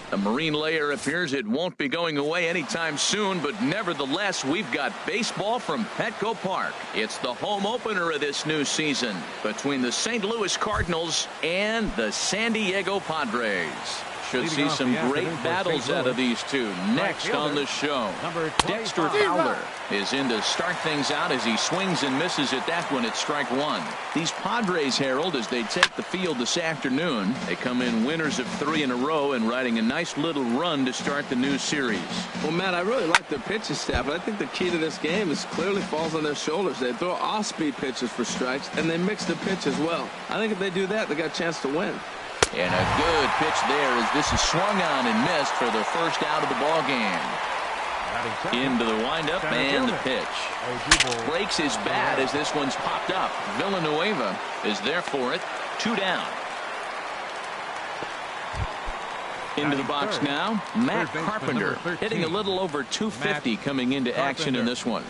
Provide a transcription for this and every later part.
The marine layer appears it won't be going away anytime soon, but nevertheless, we've got baseball from Petco Park. It's the home opener of this new season between the St. Louis Cardinals and the San Diego Padres. Should see some great battles out of these two. Next on the show, Dexter Fowler is in to start things out as he swings and misses at that one at strike one. These Padres, Harold, as they take the field this afternoon, they come in winners of 3 in a row and riding a nice little run to start the new series. Well, Matt, I really like their pitching staff, but I think the key to this game is clearly falls on their shoulders. They throw off-speed pitches for strikes, and they mix the pitch as well. I think if they do that, they got a chance to win. And a good pitch there as this is swung on and missed for the first out of the ball game. Into the windup and the pitch. Breaks his bat as this one's popped up. Villanueva is there for it. 2 down. Into the box now, Matt Carpenter hitting a little over 250 coming into action in this one.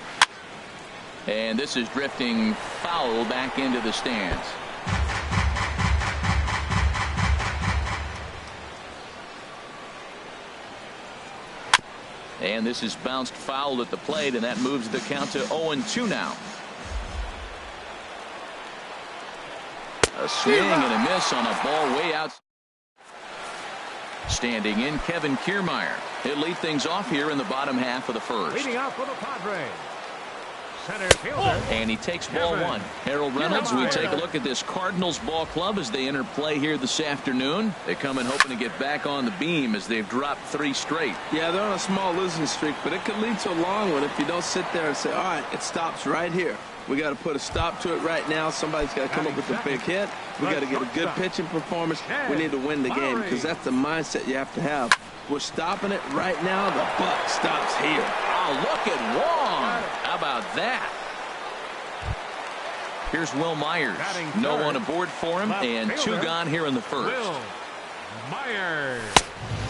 And this is drifting foul back into the stands. And this is bounced foul at the plate, and that moves the count to 0-2 now. A swing and a miss on a ball way out. Standing in, Kevin Kiermaier. He'll lead things off here in the bottom half of the first. Leading off for the Padres, center fielder. And he takes ball one. Harold Reynolds, we take a look at this Cardinals ball club as they enter play here this afternoon. They come in hoping to get back on the beam as they've dropped 3 straight. Yeah, they're on a small losing streak, but it could lead to a long one if you don't sit there and say, all right, it stops right here. We got to put a stop to it right now. Somebody's got to come up with a big hit. We got to get a good pitching performance. We need to win the game because that's the mindset you have to have. We're stopping it right now. The buck stops here. Oh, look at Wong. How about that? Here's Will Myers. No one aboard for him, and 2 gone here in the first. Will Myers.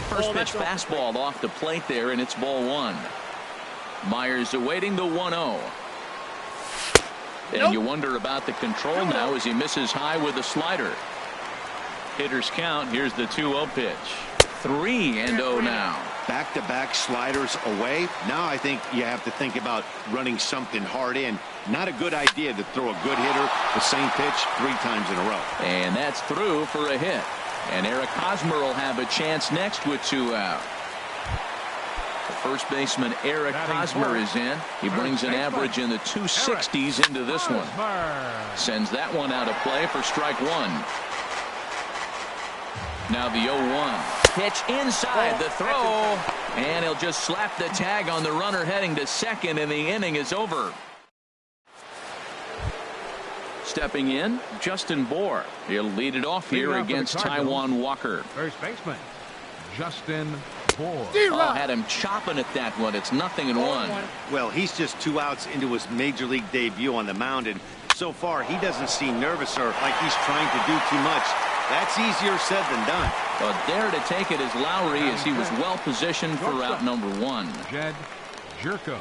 First pitch fastball off the plate there, and it's ball 1. Myers awaiting the 1-0. And you wonder about the control now as he misses high with a slider. Hitters count. Here's the 2-0 pitch. 3-0 now. Back-to-back sliders away. Now I think you have to think about running something hard in. Not a good idea to throw a good hitter the same pitch 3 times in a row. And that's through for a hit. And Eric Hosmer will have a chance next with 2 out. The first baseman Eric Hosmer is in. He brings an average in the 260s into this one. Sends that one out of play for strike 1. Now the 0-1. Pitch inside the throw. And he'll just slap the tag on the runner heading to second, and the inning is over. Stepping in, Justin Bohr. He'll lead it off here against Taijuan Walker. First baseman, Justin Bohr. Oh, had him chopping at that one. It's 0-1. Well, he's just 2 outs into his major league debut on the mound, and so far he doesn't seem nervous or like he's trying to do too much. That's easier said than done. Well, there to take it is Lowry as he was well positioned for out number 1. Jed Jerko.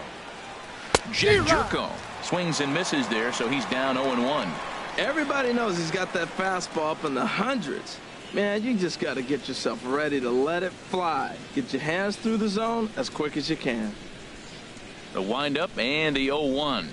Jed Jerko swings and misses there, so he's down 0-1. Everybody knows he's got that fastball up in the hundreds. Man, you just got to get yourself ready to let it fly. Get your hands through the zone as quick as you can. The windup and the 0-1.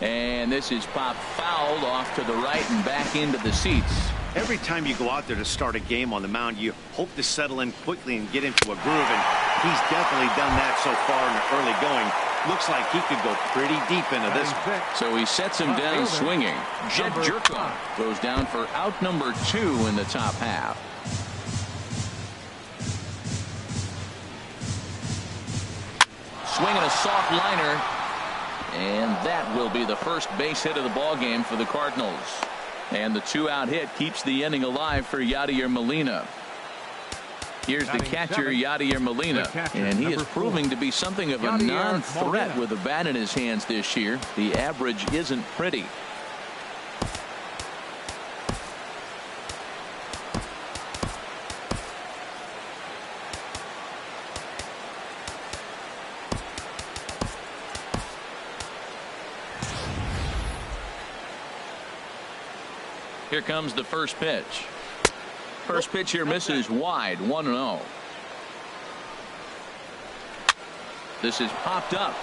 And this is popped fouled off to the right and back into the seats. Every time you go out there to start a game on the mound, you hope to settle in quickly and get into a groove, and he's definitely done that so far in the early going. Looks like he could go pretty deep into this. So he sets him down swinging. Jed Jerko goes down for out number 2 in the top half. Swinging a soft liner. And that will be the first base hit of the ball game for the Cardinals. And the 2-out hit keeps the inning alive for Yadier Molina. Here's the catcher, Yadier Molina, and he is proving to be something of a non-threat with a bat in his hands this year. The average isn't pretty. Here comes the first pitch. First pitch here misses wide, 1-0. This is popped up.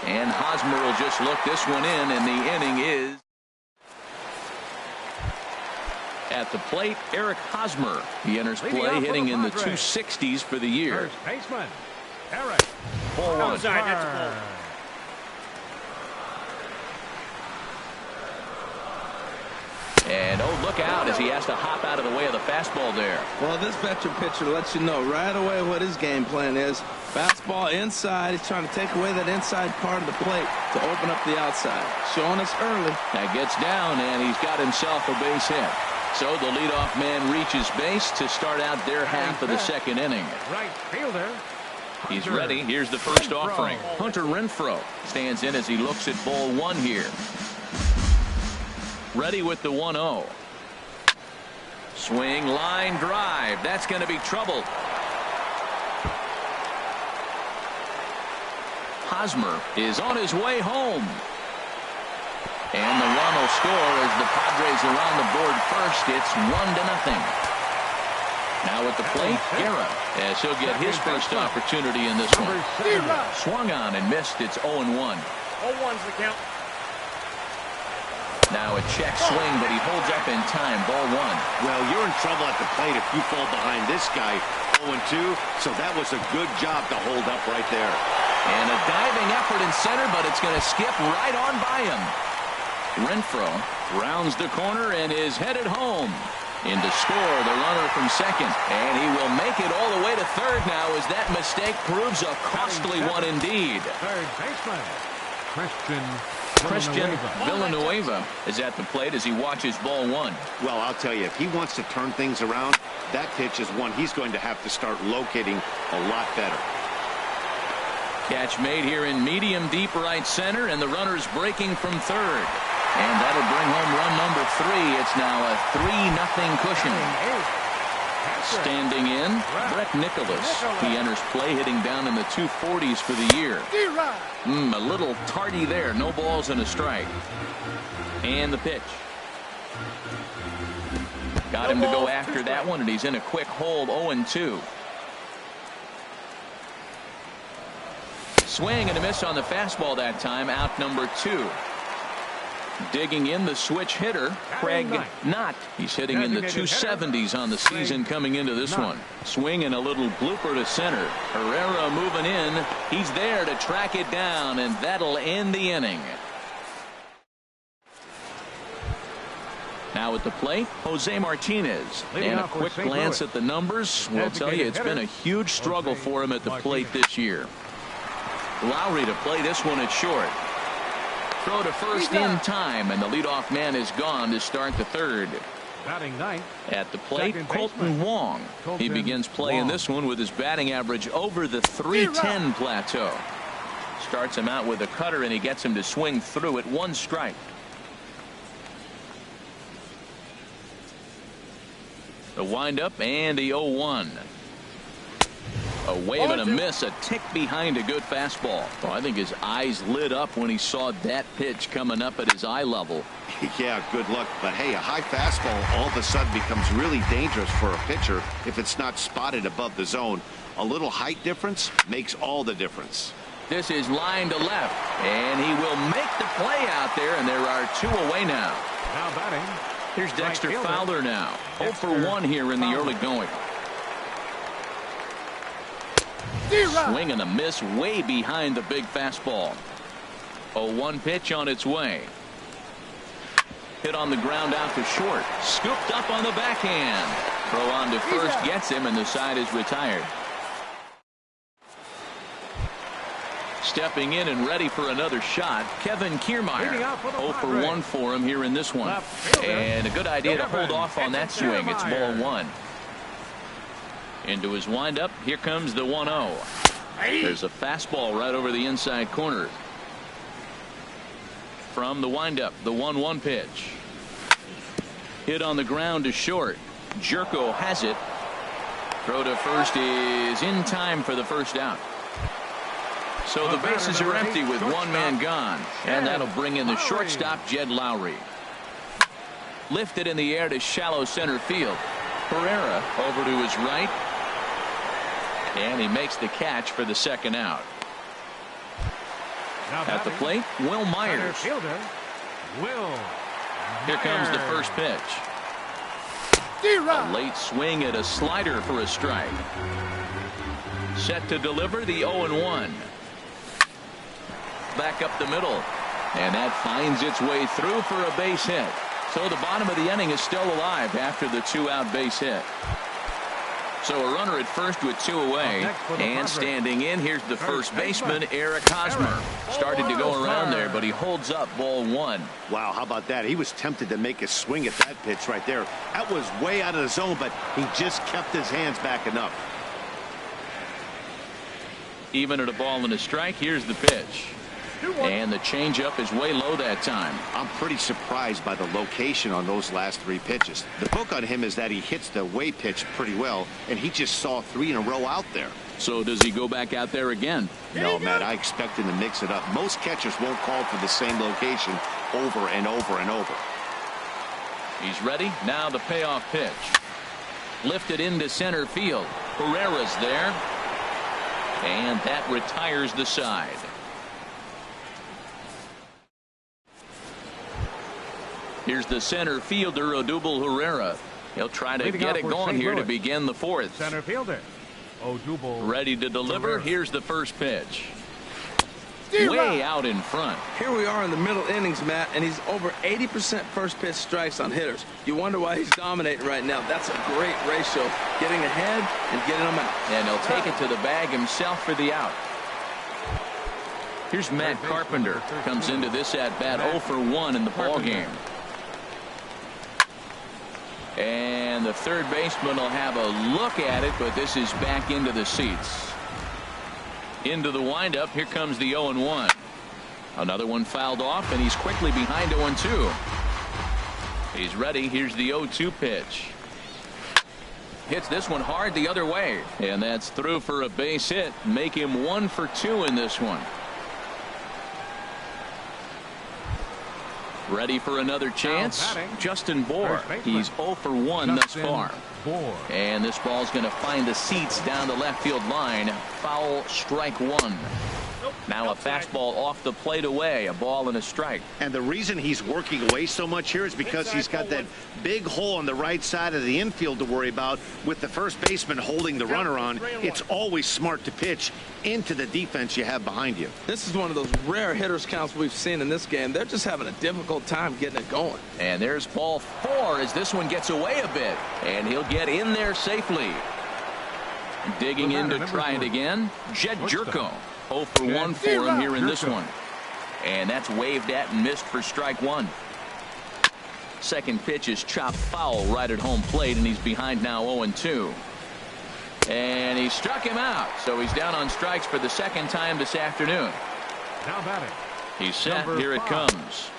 And Hosmer will just look this one in, and the inning is at the plate. Eric Hosmer. He enters play hitting in the 260s for the year. First baseman, Eric. Ball one. And oh, look out as he has to hop out of the way of the fastball there. Well, this veteran pitcher lets you know right away what his game plan is. Fastball inside. He's trying to take away that inside part of the plate to open up the outside. Showing us early. That gets down, and he's got himself a base hit. So the leadoff man reaches base to start out their half of the second inning. Right fielder. He's ready. Here's the first offering. Hunter Renfroe stands in as he looks at ball one here. Ready with the 1-0. Swing, line drive. That's going to be trouble. Hosmer is on his way home. And the run will score as the Padres are on the board first. It's 1-0. Now at the plate, Guerra, as he'll get his first opportunity in this one. Swung on and missed. It's 0-1. 0-1's the count. Now a check swing, but he holds up in time. Ball one. Well, you're in trouble at the plate if you fall behind this guy. 0-2, so that was a good job to hold up right there. And a diving effort in center, but it's going to skip right on by him. Renfroe rounds the corner and is headed home. In to score the runner from second. And he will make it all the way to third now as that mistake proves a costly one indeed. Third baseman, Christian Villanueva is at the plate as he watches ball one. Well, I'll tell you, if he wants to turn things around, that pitch is one he's going to have to start locating a lot better. Catch made here in medium deep right center, and the runner's breaking from third. And that'll bring home run number 3. It's now a 3-0 cushion. Standing in, Brett Nicholas. He enters play hitting down in the 240s for the year. A little tardy there. No balls and a strike. And the pitch. Got him to go after that one, and he's in a quick hold. 0-2. Swing and a miss on the fastball that time. Out number 2. Digging in the switch hitter, Craig Knott. He's hitting in the 270s on the season coming into this one. Swing and a little blooper to center. Herrera moving in. He's there to track it down, and that'll end the inning. Now at the plate, Jose Martinez. And a quick glance at the numbers will tell you it's been a huge struggle for him at the plate this year. Lowry to play this one at short. Throw to first in time, and the leadoff man is gone to start the third. Batting ninth. At the plate, Colton Wong. He begins play in this one with his batting average over the 310 plateau. Starts him out with a cutter, and he gets him to swing through at 1 strike. The windup and the 0-1. A wave and a miss, a tick behind a good fastball. Oh, I think his eyes lit up when he saw that pitch coming up at his eye level. Yeah, good luck. But hey, a high fastball all of a sudden becomes really dangerous for a pitcher if it's not spotted above the zone. A little height difference makes all the difference. This is line to left, and he will make the play out there, and there are 2 away now. Now batting. Here's Dexter Fowler now. 0 for 1 here in the early going. Swing and a miss way behind the big fastball. 0-1 pitch on its way. Hit on the ground out to short. Scooped up on the backhand. Throw on to first gets him, and the side is retired. Stepping in and ready for another shot, Kevin Kiermaier. 0 for 1 for him here in this one. And a good idea to hold off on that swing. It's ball 1. Into his windup. Here comes the 1-0. There's a fastball right over the inside corner. From the windup, the 1-1 pitch. Hit on the ground to short. Jerko has it. Throw to first is in time for the first out. So the bases are empty with 1 man gone. And that'll bring in the shortstop, Jed Lowry. Lifted in the air to shallow center field. Herrera over to his right. And he makes the catch for the second out. At the plate, Will Myers. Fielder, Will Here comes the first pitch. A late swing at a slider for a strike. Set to deliver the 0-1. Back up the middle. And that finds its way through for a base hit. So the bottom of the inning is still alive after the 2-out base hit. So a runner at first with 2 away. And standing in, here's the first baseman, Eric Hosmer. Started to go around there, but he holds up ball 1. Wow, how about that? He was tempted to make a swing at that pitch right there. That was way out of the zone, but he just kept his hands back enough. Even at a ball and a strike, here's the pitch. And the changeup is way low that time. I'm pretty surprised by the location on those last 3 pitches. The book on him is that he hits the way pitch pretty well, and he just saw 3 in a row out there. So does he go back out there again? No, Matt, I expect him to mix it up. Most catchers won't call for the same location over and over and over. He's ready. Now the payoff pitch. Lifted into center field. Herrera's there. And that retires the side. Here's the center fielder, Odubel Herrera. He'll try to get it going here to begin the 4th. Center fielder, Odubel. Ready to deliver. Here's the first pitch. Way out in front. Here we are in the middle innings, Matt, and he's over 80% first pitch strikes on hitters. You wonder why he's dominating right now. That's a great ratio. Getting ahead and getting them out. And he'll take it to the bag himself for the out. Here's Matt Carpenter. Comes into this at-bat 0 for 1 in the ball game. And the third baseman will have a look at it, but this is back into the seats. Into the windup. Here comes the 0-1. Another one fouled off, and he's quickly behind 0-2. He's ready. Here's the 0-2 pitch. Hits this one hard the other way, and that's through for a base hit. Make him 1 for 2 in this one. Ready for another chance. Justin Bohr. He's 0 for 1 thus far. And this ball's going to find the seats down the left field line. Foul, strike 1. Now a fastball off the plate away. A ball and a strike. And the reason he's working away so much here is because he's got that big hole on the right side of the infield to worry about. With the first baseman holding the runner on, it's always smart to pitch into the defense you have behind you. This is one of those rare hitters counts we've seen in this game. They're just having a difficult time getting it going. And there's ball 4 as this one gets away a bit. And he'll get in there safely. Digging in to try it again. Jed Jerko. 0 for 1 for him here in this one. And that's waved at and missed for strike 1. Second pitch is chopped foul right at home plate, and he's behind now 0-2. And he struck him out, so he's down on strikes for the second time this afternoon. Now batting. He's set. Here it comes.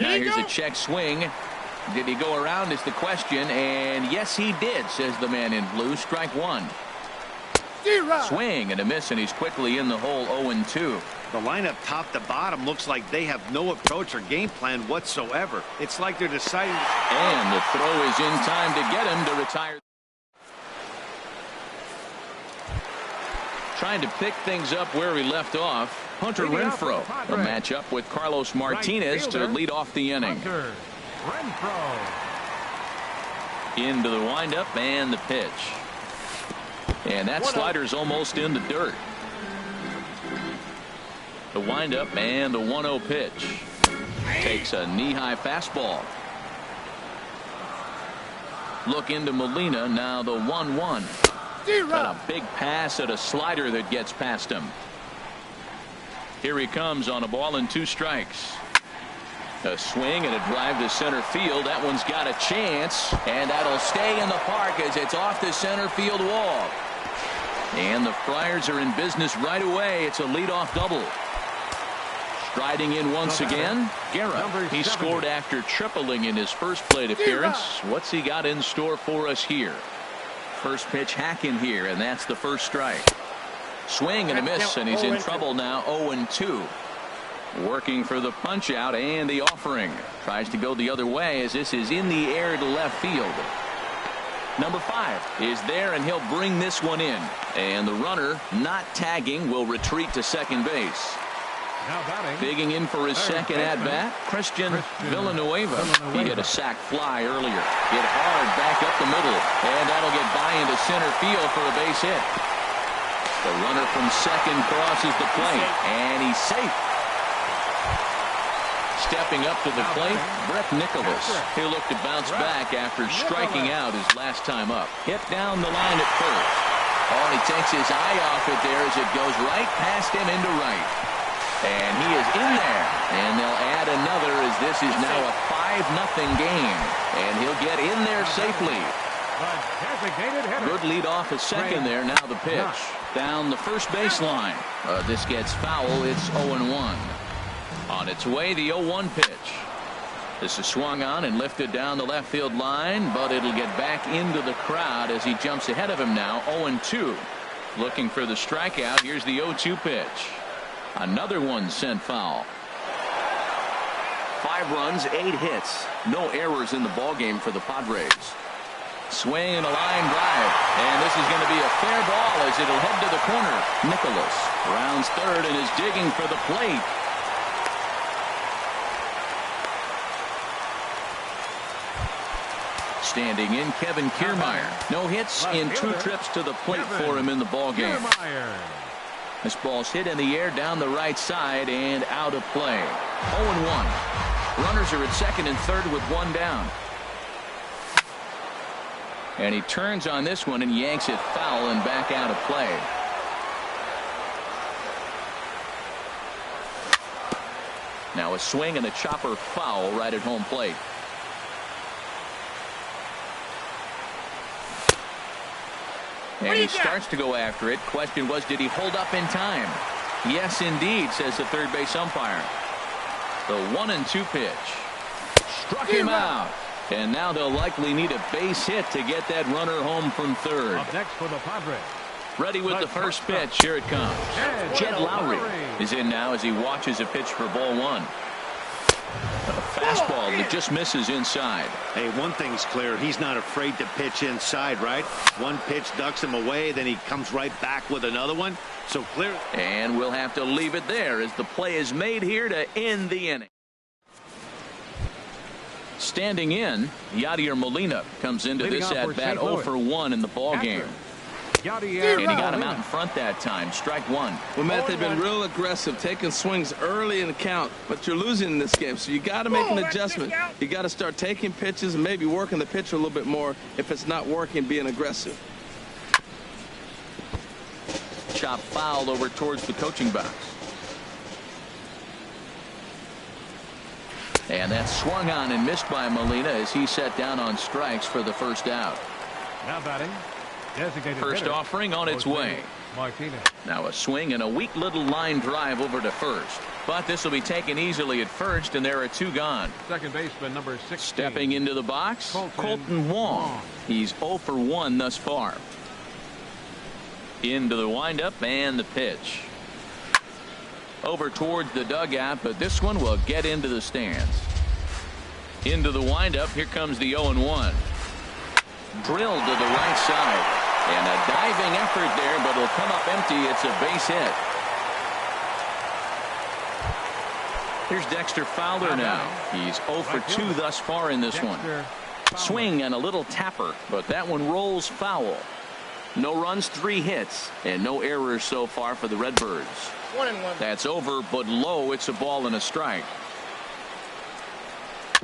Now here's a check swing. Did he go around is the question, and yes he did, says the man in blue. Strike 1. Swing and a miss, and he's quickly in the hole. 0-2. The lineup top to bottom looks like they have no approach or game plan whatsoever. It's like they're deciding. And the throw is in time to get him to retire. Trying to pick things up where we left off. Hunter Renfroe. A matchup with Carlos Martinez to lead off the inning. Into the windup and the pitch. And that slider's almost in the dirt. The windup and the 1-0 pitch. Takes a knee-high fastball. Look into Molina. Now the 1-1. Got a big pass at a slider that gets past him. Here he comes on a ball and 2 strikes. A swing and a drive to center field. That one's got a chance, and that'll stay in the park as it's off the center field wall. And the Friars are in business right away. It's a leadoff double. Striding in once again, Guerra. He scored after tripling in his first plate appearance. What's he got in store for us here? First pitch hack in here, and that's the first strike. Swing and a miss, and he's in trouble now. 0-2. Working for the punch out and the offering. Tries to go the other way as this is in the air to left field. Number 5 is there, and he'll bring this one in. And the runner, not tagging, will retreat to second base. Now batting. Digging in for his second at-bat, Christian Villanueva. He hit a sac fly earlier. Hit hard back up the middle, and that'll get by into center field for a base hit. The runner from second crosses the plate, and he's safe. Stepping up to the plate, Brett Nicholas. He'll look to bounce back after striking out his last time up. Hit down the line at first. Oh, he takes his eye off it there as it goes right past him into right. And he is in there. And they'll add another as this is now a 5-0 game. And he'll get in there safely. Good lead off a second there. Now the pitch. Down the first baseline. This gets foul. It's 0-1. On its way, the 0-1 pitch. This is swung on and lifted down the left field line, but it'll get back into the crowd as he jumps ahead of him now. 0-2. Looking for the strikeout. Here's the 0-2 pitch. Another one sent foul. 5 runs, 8 hits. No errors in the ballgame for the Padres. Swing and a line drive. And this is going to be a fair ball as it'll head to the corner. Nicholas rounds third and is digging for the plate. Standing in, Kevin Kiermaier. No hits in 2 trips to the plate for him in the ballgame. This ball's hit in the air down the right side and out of play. 0-1. Runners are at second and third with 1 down. And he turns on this one and yanks it foul and back out of play. Now a swing and a chopper foul right at home plate. And he starts to go after it. Question was, did he hold up in time? Yes, indeed, says the third base umpire. The 1-2 pitch. Struck him out. And now they'll likely need a base hit to get that runner home from third. Up next for the Padres. Ready with the first pitch. Here it comes. Jed Lowry is in now as he watches a pitch for ball 1. A fastball that just misses inside. Hey, one thing's clear. He's not afraid to pitch inside, right? One pitch ducks him away, then he comes right back with another one. So clear. And we'll have to leave it there as the play is made here to end the inning. Standing in, Yadier Molina comes into this at-bat 0-for-1 in the ballgame. And he got him out in front that time. Strike 1. Well, Matt, they've been real aggressive, taking swings early in the count, but you're losing in this game, so you got to make an adjustment. You got to start taking pitches and maybe working the pitcher a little bit more if it's not working, being aggressive. Chop foul over towards the coaching box. And that's swung on and missed by Molina as he set down on strikes for the first out. Now batting. First offering on its way. Now a swing and a weak little line drive over to first. But this will be taken easily at first, and there are 2 gone. Second baseman number 6. Stepping into the box, Colton Wong. He's 0-for-1 thus far. Into the windup and the pitch. Over towards the dugout, but this one will get into the stands. Into the windup, here comes the 0-1. Drilled to the right side. And a diving effort there, but it'll come up empty. It's a base hit. Here's Dexter Fowler now. He's 0-for-2 thus far in this one. Swing and a little tapper, but that one rolls foul. No runs, 3 hits, and no errors so far for the Redbirds. 1-1. That's over, but low. It's a ball and a strike.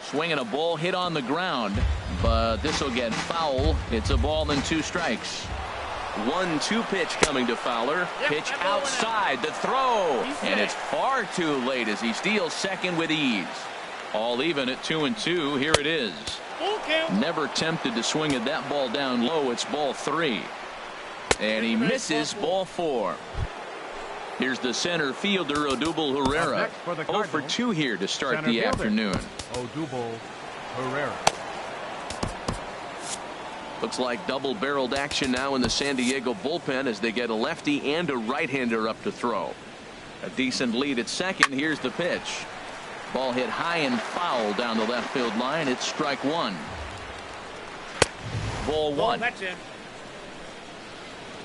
Swing and a ball hit on the ground, but this will get foul. It's a ball and 2 strikes. 1-2 pitch coming to Fowler. Pitch outside, the throw, and it's far too late as he steals second with ease. All even at 2-2. Here it is. Never tempted to swing at that ball down low. It's ball 3. And he misses ball 4. Here's the center fielder, Odubel Herrera. 0-for-2 here to start the afternoon. Odubel Herrera. Looks like double-barreled action now in the San Diego bullpen as they get a lefty and a right-hander up to throw. A decent lead at second. Here's the pitch. Ball hit high and foul down the left field line. It's strike 1. ball one. That's in.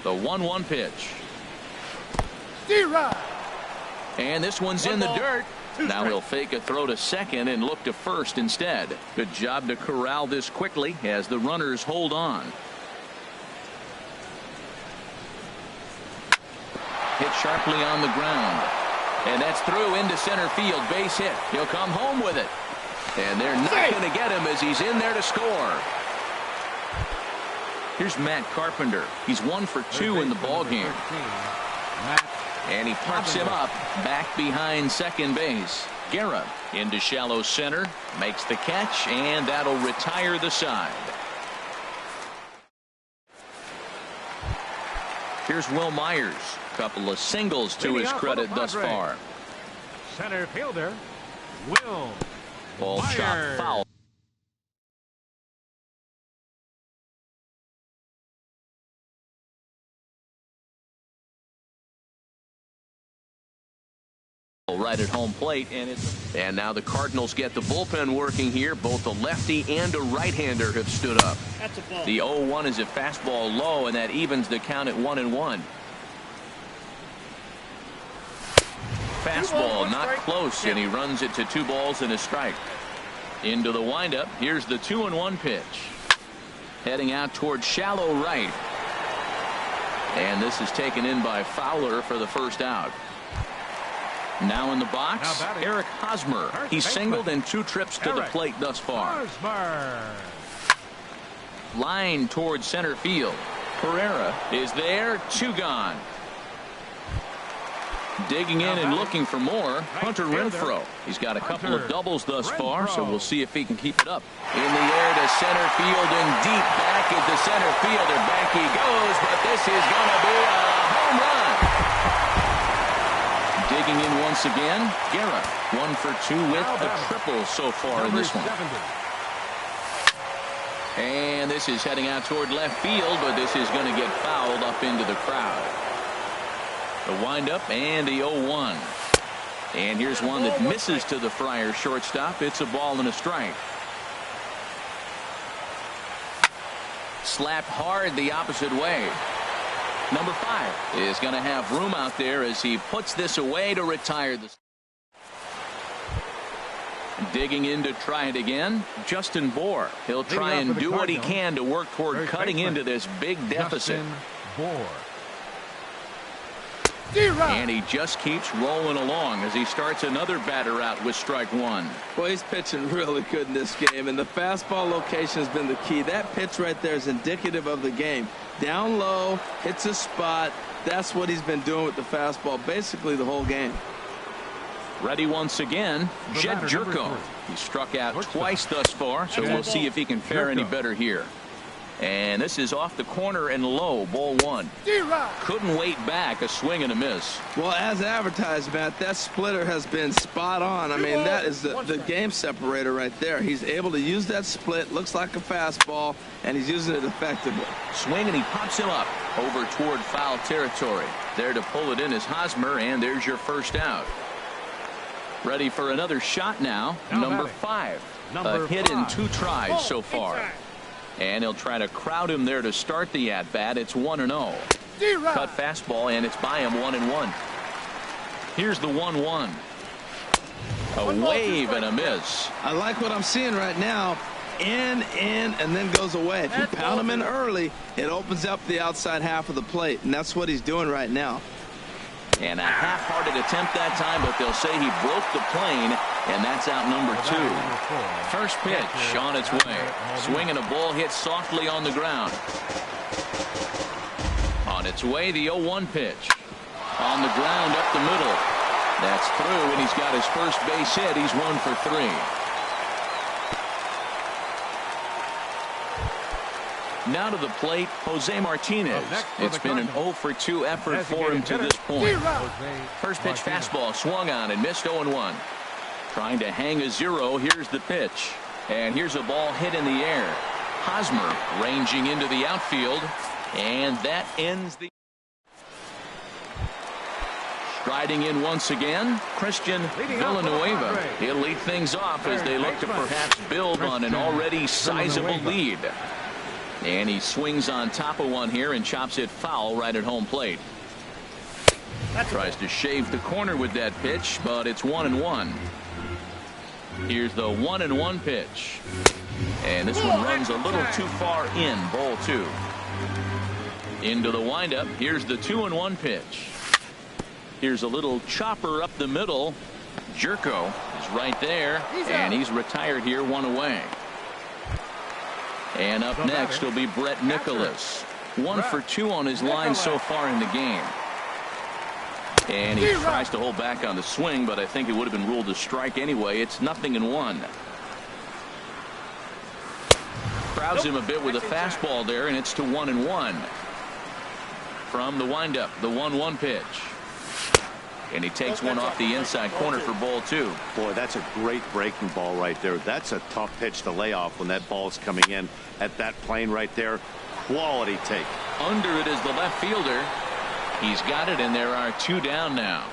The 1-1 pitch. D-Rod. And this one's in the dirt. Now he'll fake a throw to second and look to first instead. Good job to corral this quickly as the runners hold on. Hit sharply on the ground. And that's through into center field. Base hit. He'll come home with it. And they're not going to get him as he's in there to score. Here's Matt Carpenter. He's 1 for 2 in the ballgame. And he pops him up back behind second base. Guerra into shallow center, makes the catch, and that'll retire the side. Here's Will Myers. Couple of singles to his credit thus far. Center fielder, Will Ball Myers. shot foul. Right at home plate, and now the Cardinals get the bullpen working here. Both a lefty and a right-hander have stood up. That's a ball. The 0-1 is a fastball low, and that evens the count at 1-1. Fastball not close, and he runs it to 2 balls and a strike. Into the windup. Here's the 2-1 pitch. Heading out toward shallow right. And this is taken in by Fowler for the first out. Now in the box, Eric Hosmer. He's singled in 2 trips to the plate thus far. Line towards center field. Pereira is there. 2 gone. Digging in and looking for more, Hunter Renfroe. He's got a couple of doubles thus far, so we'll see if he can keep it up. In the air to center field and deep back at the center fielder. Back he goes, but this is going to be a home run. Digging in once again, Guerra. 1 for 2 with a triple so far in this one. And this is heading out toward left field, but this is going to get fouled up into the crowd. The windup and the 0-1. And here's one that misses to the Friar shortstop. It's a ball and a strike. Slapped hard the opposite way. Number 5 is going to have room out there as he puts this away to retire the. Digging in to try it again, Justin Bohr. He'll try and do what he can to work toward cutting into this big deficit. And he just keeps rolling along as he starts another batter out with strike 1. Well, he's pitching really good in this game, and the fastball location has been the key. That pitch right there is indicative of the game. Down low, hits a spot. That's what he's been doing with the fastball basically the whole game. Ready once again, Jed Jerko. He struck out twice thus far, so we'll see if he can fare any better here. And this is off the corner and low, ball 1. Couldn't wait back, a swing and a miss. Well, as advertised, Matt, that splitter has been spot on. I mean, that is the game separator right there. He's able to use that split, looks like a fastball, and he's using it effectively. Swing, and he pops him up over toward foul territory. There to pull it in is Hosmer, and there's your first out. Ready for another shot now. Number 5. A hit in 2 tries so far. And he'll try to crowd him there to start the at-bat. It's 1-0. Cut fastball, and it's by him 1-1. Here's the 1-1. A wave and a miss. I like what I'm seeing right now. In, and then goes away. If you pound him in early, it opens up the outside half of the plate, and that's what he's doing right now. And a half-hearted attempt that time, but they'll say he broke the plane, and that's out number 2. First pitch on its way. Swinging a ball hit softly on the ground. On its way, the 0-1 pitch. On the ground up the middle. That's through, and he's got his first base hit. He's 1 for 3. Now to the plate, Jose Martinez. It's been an 0 for 2 effort for him to this point. First pitch fastball swung on and missed 0-1. Trying to hang a 0. Here's the pitch. And here's a ball hit in the air. Hosmer ranging into the outfield. And that ends the. Striding in once again, Christian Villanueva. He'll lead things off as they look to perhaps build on an already sizable lead. And he swings on top of one here and chops it foul right at home plate. Tries to shave the corner with that pitch, but it's 1-1. Here's the 1-1 pitch. And this one runs a little too far in. Ball 2. Into the windup. Here's the 2-1 pitch. Here's a little chopper up the middle. Jerko is right there, and he's retired here, 1 away. And up next will be Brett Nicholas. 1 for 2 on his line so far in the game. And he tries to hold back on the swing, but I think it would have been ruled a strike anyway. It's 0-1. Crowds him a bit with a fastball there, and it's to 1-1. From the windup, the 1-1 pitch. And he takes one off the inside corner for ball 2. Boy, that's a great breaking ball right there. That's a tough pitch to lay off when that ball's coming in at that plane right there. Quality take. Under it is the left fielder. He's got it, and there are 2 down now.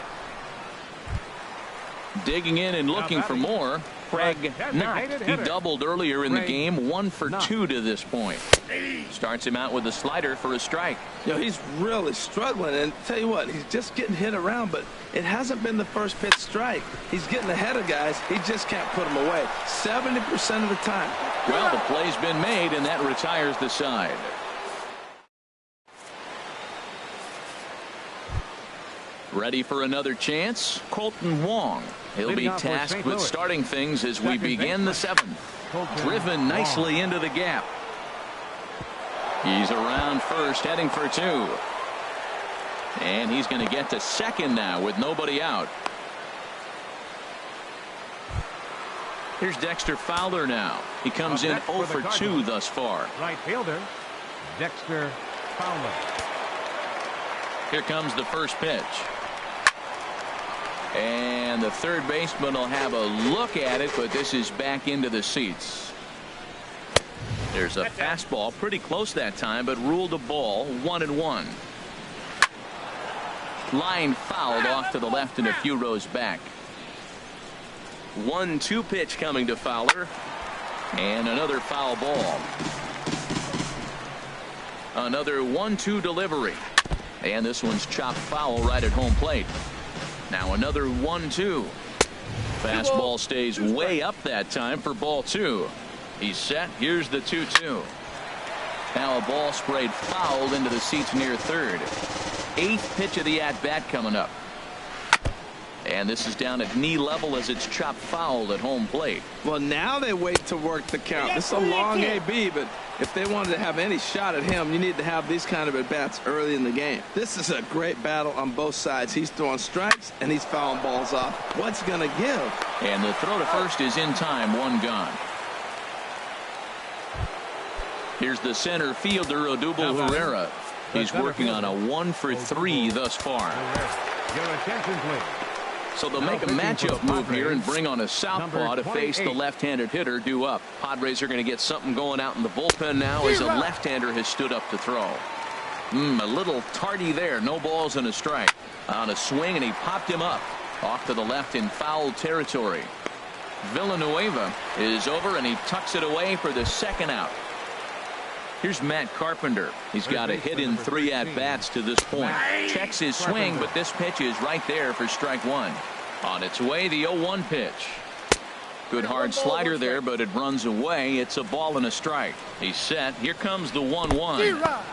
Digging in and looking for more. Craig Knott. He doubled earlier in the game. 1 for 2 to this point. Starts him out with a slider for a strike. You know, he's really struggling, and tell you what, he's just getting hit around, but it hasn't been the first pitch strike. He's getting ahead of guys. He just can't put them away 70% of the time. Well, the play's been made, and that retires the side. Ready for another chance? Colton Wong. He'll be tasked with starting things as we begin the 7th. Driven nicely into the gap. He's around first, heading for 2. And he's going to get to second now with nobody out. Here's Dexter Fowler now. He comes in 0 for 2 thus far. Right fielder, Dexter Fowler. Here comes the first pitch. And the third baseman will have a look at it, but this is back into the seats. There's a fastball pretty close that time, but ruled a ball. 1-1. Line fouled off to the left and a few rows back. 1-2 pitch coming to Fowler. And another foul ball. Another 1-2 delivery. And this one's chopped foul right at home plate. Now another 1-2. Fastball stays way up that time for ball 2. He's set. Here's the 2-2. Now a ball sprayed fouled into the seats near third. 8th pitch of the at-bat coming up. And this is down at knee level as it's chopped fouled at home plate. Well, now they wait to work the count. This is a long AB, but if they wanted to have any shot at him, you need to have these kind of at-bats early in the game. This is a great battle on both sides. He's throwing strikes, and he's fouling balls off. What's going to give? And the throw to first is in time. 1 gone. Here's the center fielder, Odubel Herrera. He's working on a 1 for 3 thus far. Your attention, please. So they'll make a matchup move here and bring on a southpaw to face the left-handed hitter due up. Padres are going to get something going out in the bullpen now as a left-hander has stood up to throw. A little tardy there. No balls and a strike. On a swing, and he popped him up. Off to the left in foul territory. Villanueva is over, and he tucks it away for the second out. Here's Matt Carpenter. He's got a hit in 3 at-bats to this point. Checks his swing, but this pitch is right there for strike 1. On its way, the 0-1 pitch. Good hard slider there, but it runs away. It's a ball and a strike. He's set. Here comes the 1-1.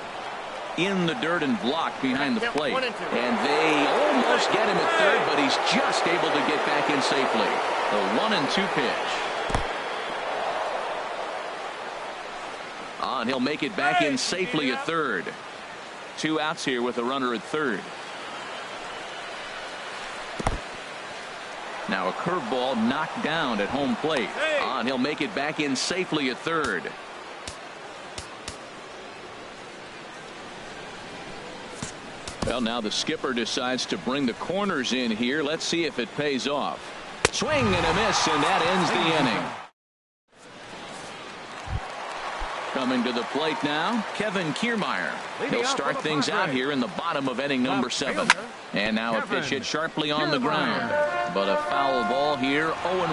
In the dirt and blocked behind the plate. And they almost get him at third, but he's just able to get back in safely. The 1-2 pitch. And he'll make it back in safely at third. 2 outs here with a runner at third. Now a curveball knocked down at home plate. And he'll make it back in safely at third. Well, now the skipper decides to bring the corners in here. Let's see if it pays off. Swing and a miss, and that ends the inning. Coming to the plate now, Kevin Kiermaier. He'll start things out here in the bottom of inning number 7. And now a pitch hit sharply on the ground. But a foul ball here, 0-1.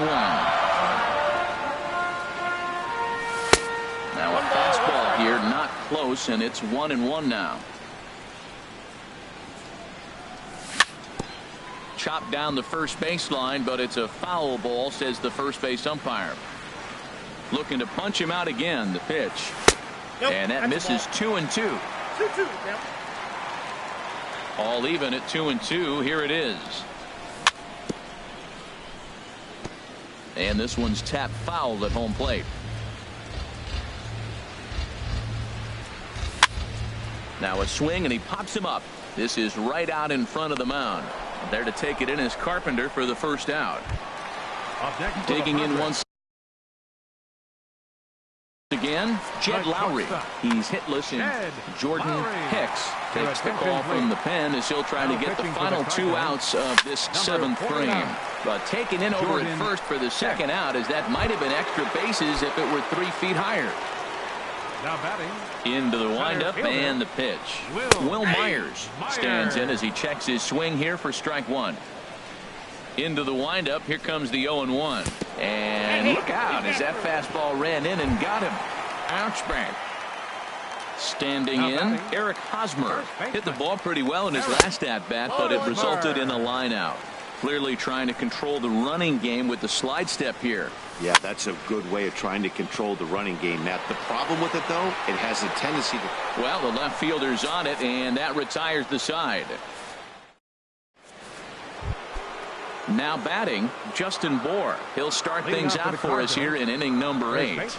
Now a fastball here, not close, and it's 1-1 now. Chopped down the first baseline, but it's a foul ball, says the first base umpire. Looking to punch him out again. The pitch. Nope, and that misses 2-2. 2-2. All even at 2-2. Here it is. And this one's tapped foul at home plate. Now a swing, and he pops him up. This is right out in front of the mound. There to take it in is Carpenter for the first out. Digging in once again, Jed Lowry. He's hitless, and Jordan Hicks takes the call from the pen as he'll try to get the final 2 outs of this 7th frame. But taken in over at first for the second out, as that might have been extra bases if it were 3 feet higher. Now batting. Into the windup and the pitch. Will Myers stands in as he checks his swing here for strike 1. Into the windup. Here comes the 0-1. And look out as that fastball ran in and got him. Ouch bang. Standing in, Eric Hosmer hit the ball pretty well in his last at bat, but it resulted in a line out. Clearly trying to control the running game with the slide step here. Yeah, that's a good way of trying to control the running game, Matt. The problem with it, though, it has a tendency to... Well, the left fielder's on it, and that retires the side. Now batting, Justin Bohr. He'll start things out for us here in inning number 8.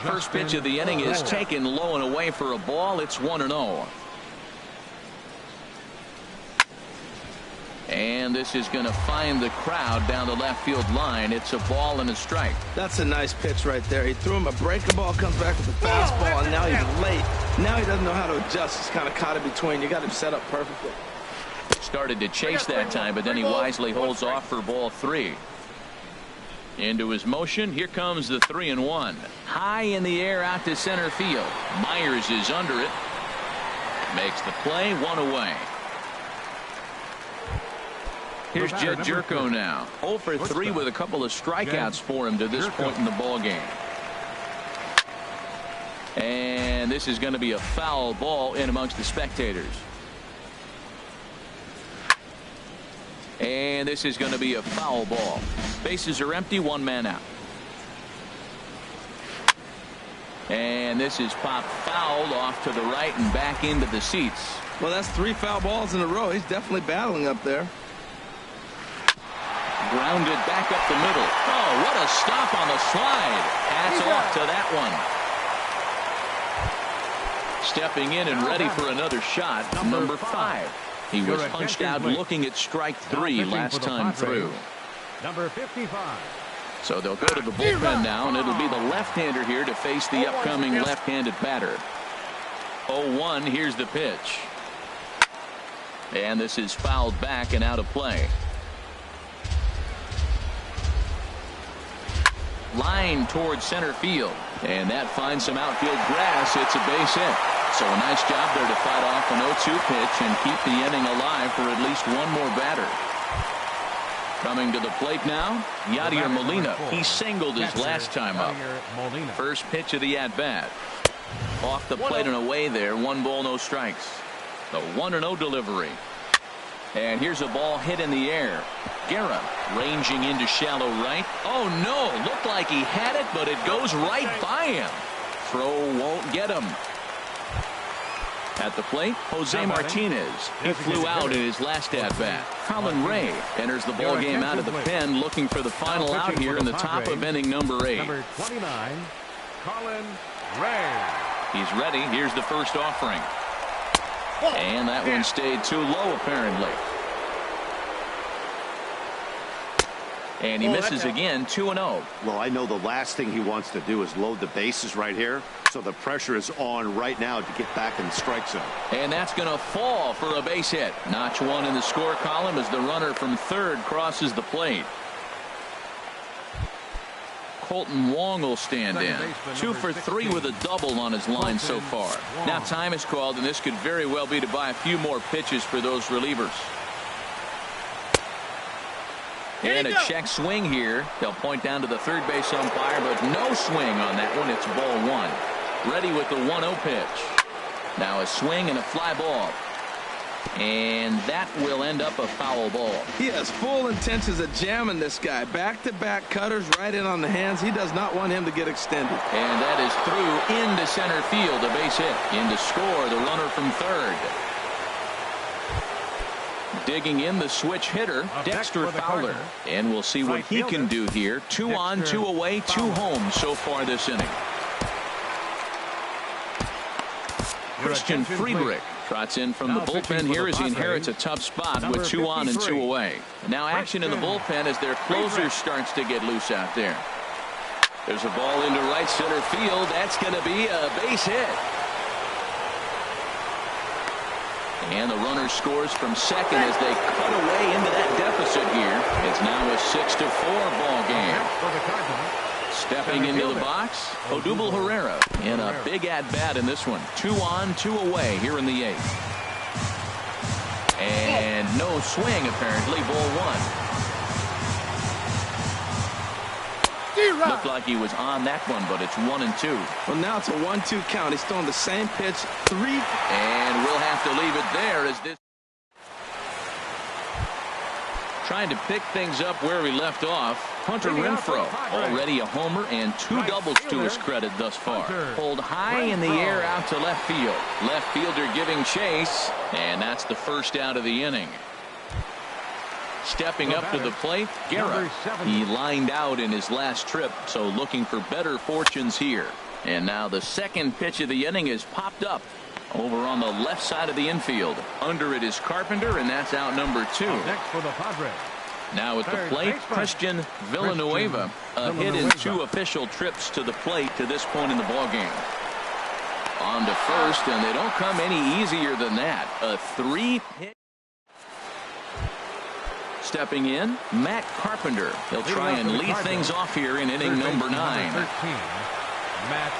First pitch of the inning is taken low and away for a ball. It's 1-0. And this is going to find the crowd down the left field line. It's a ball and a strike. That's a nice pitch right there. He threw him a breaking ball, comes back with a fastball, and now he's late. Now he doesn't know how to adjust. He's kind of caught in between. You got him set up perfectly. Started to chase that time, but then he wisely holds off for ball 3. Into his motion. Here comes the 3-1. High in the air out to center field. Myers is under it. Makes the play. 1 away. Here's Jed Jerko now. 0 for 3 with a couple of strikeouts for him to this point in the ball game. And this is going to be a foul ball in amongst the spectators. And this is going to be a foul ball. Bases are empty, 1 man out. And this is popped fouled off to the right and back into the seats. Well, that's 3 foul balls in a row. He's definitely battling up there. Grounded back up the middle. Oh, what a stop on the slide. Hats off to that one. Stepping in and ready for another shot, number 5. He was punched out looking at strike 3 last time through. Number 55. So they'll go to the bullpen now, and it'll be the left-hander here to face the upcoming left-handed batter. 0-1, here's the pitch. And this is fouled back and out of play. Line towards center field, and that finds some outfield grass. It's a base hit. So a nice job there to fight off an 0-2 pitch and keep the inning alive for at least one more batter. Coming to the plate now, Yadier Molina. He singled his last time up. First pitch of the at-bat. Off the plate and away there. 1 ball, no strikes. The 1-0 delivery. And here's a ball hit in the air. Guerra ranging into shallow right. Oh no, looked like he had it, but it goes right by him. Throw won't get him. At the plate, Jose Martinez. He flew out in his last at-bat. Colin Ray enters the ball game out of the pen, looking for the final out here in the top of inning number 8. Number 29, Colin Ray. He's ready. Here's the first offering. And that one stayed too low, apparently. And he misses again, 2-0. Well, I know the last thing he wants to do is load the bases right here. So the pressure is on right now to get back in the strike zone. And that's going to fall for a base hit. Notch 1 in the score column as the runner from third crosses the plate. Colton Wong will stand in. 2 for 3 with a double on his line so far. Now time is called, and this could very well be to buy a few more pitches for those relievers. And a check swing here. They'll point down to the third base umpire, but no swing on that one. It's ball 1. Ready with the 1-0 pitch. Now a swing and a fly ball. And that will end up a foul ball. He has full intentions of jamming this guy. Back-to-back cutters right in on the hands. He does not want him to get extended. And that is through into center field. A base hit. In to score the runner from third. Digging in the switch hitter, Dexter Fowler. And we'll see what he can do here. 2 on, 2 away, 2 home so far this inning. Christian Friedrich trots in from the bullpen here as he inherits a tough spot with 2 on and 2 away. Now action in the bullpen as their closer starts to get loose out there. There's a ball into right center field. That's going to be a base hit. And the runner scores from second as they cut away into that deficit here. It's now a 6-4 ball game. Stepping into the box, Odubel Herrera in a big at-bat in this one. 2 on, 2 away here in the 8th. And no swing, apparently. Ball 1. Looked like he was on that one, but it's 1-2. Well, now it's a 1-2 count. He's throwing the same pitch 3. And we'll have to leave it there as this. Trying to pick things up where we left off. Hunter Renfroe, already a homer and 2 doubles to his credit thus far. Pulled high in the air out to left field. Left fielder giving chase, and that's the first out of the inning. Stepping up to the plate, Guerra. He lined out in his last trip, so looking for better fortunes here. And now the second pitch of the inning is popped up over on the left side of the infield. Under it is Carpenter, and that's out number 2. Next for the Padres. Now at the plate, Christian Villanueva. A hit in 2 official trips to the plate to this point in the ballgame. On to first, and they don't come any easier than that. A 3-pitch. Stepping in, Matt Carpenter. He'll try and lead things off here in inning number 9. Matt.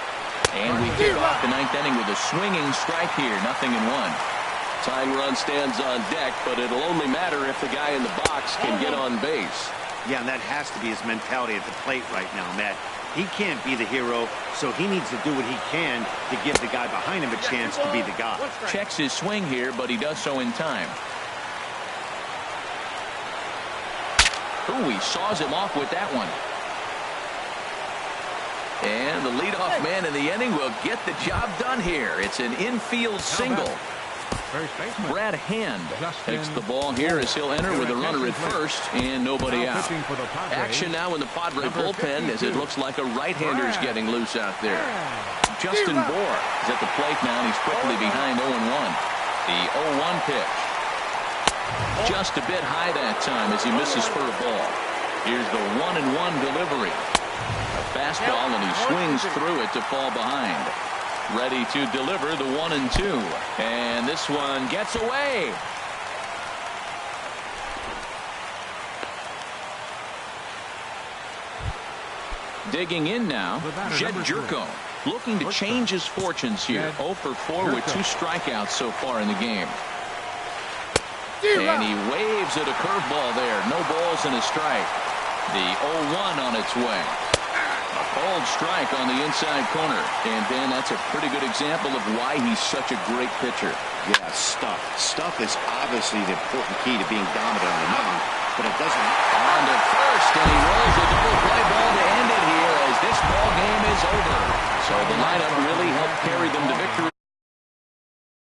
And we kick off the 9th inning with a swinging strike here. 0-1. Tying run stands on deck, but it'll only matter if the guy in the box can get on base. Yeah, and that has to be his mentality at the plate right now, Matt. He can't be the hero, so he needs to do what he can to give the guy behind him a chance to be the guy. Checks his swing here, but he does so in time. Ooh, he saws him off with that one. And the leadoff man in the inning will get the job done here. It's an infield single. Brad Hand takes the ball here as he'll enter with a runner at first and nobody out. Action now in the Padre bullpen as it looks like a right-hander's getting loose out there. Justin Bohr is at the plate now, and he's quickly behind 0-1. The 0-1 pitch. Just a bit high that time as he misses for a ball. Here's the 1-1 delivery. A fastball, and he swings through it to fall behind. Ready to deliver the 1-2. And this one gets away. Digging in now, Jed Jerko. Looking to change his fortunes here. 0 for 4 with 2 strikeouts so far in the game. And he waves at a curveball there. No balls and a strike. The 0-1 on its way. A cold strike on the inside corner. And Ben, that's a pretty good example of why he's such a great pitcher. Yeah, stuff. Stuff is obviously the important key to being dominant on the mound, but it doesn't. On to first, and he rolls a double play ball to end it here as this ball game is over. So the lineup really helped carry them to victory.